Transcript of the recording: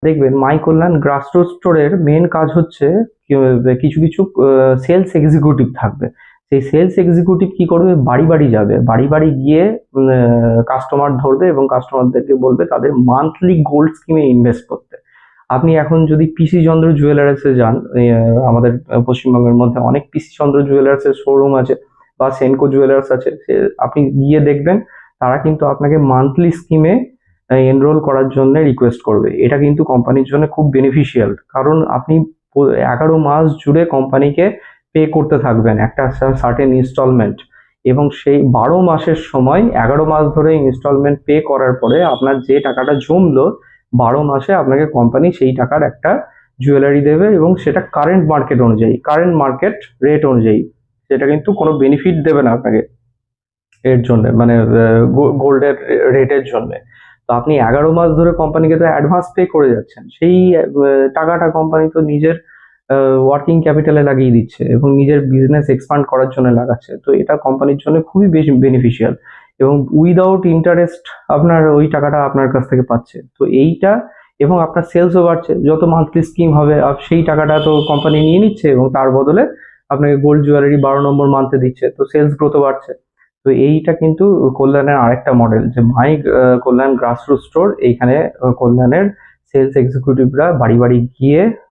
দেখবেন মাই কল্যাণ গ্রাসরুট স্টোরের মেন কাজ হচ্ছে কিছু কিছু সেলস এক্সিকিউটিভ থাকবে। সেই সেলস এক্সিকিউটিভ কি করবে, বাড়ি বাড়ি যাবে, বাড়ি বাড়ি গিয়ে কাস্টমার ধরবে এবং কাস্টমারদেরকে বলবে তাদের মান্থলি গোল্ড স্কিমে ইনভেস্ট করতে। আপনি এখন যদি পিসি চন্দ্র জুয়েলার্সে যান, আমাদের পশ্চিমবঙ্গের মধ্যে অনেক পিসি চন্দ্র জুয়েলার্সের শোরুম আছে বা সেনকো জুয়েলার্স আছে, আপনি গিয়ে দেখবেন তারা কিন্তু আপনাকে মান্থলি স্কিমে এনরোল করার জন্য রিকোয়েস্ট করবে। এটা কিন্তু কোম্পানির জন্য খুব বেনিফিশিয়াল, কারণ আপনি 11 মাস জুড়ে কোম্পানিকে পে করতে থাকবেন একটা সার্টেন ইনস্টলমেন্ট, এবং সেই 12 মাসের সময় 11 মাস ধরে ইনস্টলমেন্ট পে করার পরে আপনার যে টাকাটা জমলো 12 মাসে আপনাকে কোম্পানি সেই টাকার একটা জুয়েলারি দেবে, এবং সেটা কারেন্ট মার্কেট অনুযায়ী, কারেন্ট মার্কেট রেট অনুযায়ী। সেটা কিন্তু কোনো বেনিফিট দেবে না আপনাকে এর জন্য, মানে গোল্ডের রেটের জন্য। তো আপনি 11 মাস ধরে কোম্পানিকে তো অ্যাডভান্স পে করে যাচ্ছেন, সেই টাকাটা কোম্পানি তো নিজের ওয়ার্কিং ক্যাপিটালে লাগিয়ে দিচ্ছে এবং নিজের বিজনেস এক্সপান্ড করার জন্য লাগাচ্ছে। তো এটা কোম্পানির জন্য খুবই বেশি বেনিফিশিয়াল, এবং উইদাউট ইন্টারেস্ট আপনার ওই টাকাটা আপনার কাছ থেকে পাচ্ছে। তো এইটা, এবং আপনার সেলসও বাড়ছে, যত মান্থলি স্কিম হবে সেই টাকাটা তো কোম্পানি নিয়ে নিচ্ছে এবং তার বদলে আপনাকে গোল্ড জুয়েলারি 12 নম্বর মান্থে দিচ্ছে, তো সেলস গ্রোথও বাড়ছে। তো এইটা কিন্তু কল্যাণের আরেকটা মডেল, যে মাই কল্যাণ গ্রাসরুট স্টোর। এইখানে কল্যাণের সেলস এক্সিকিউটিভরা বাড়ি বাড়ি গিয়ে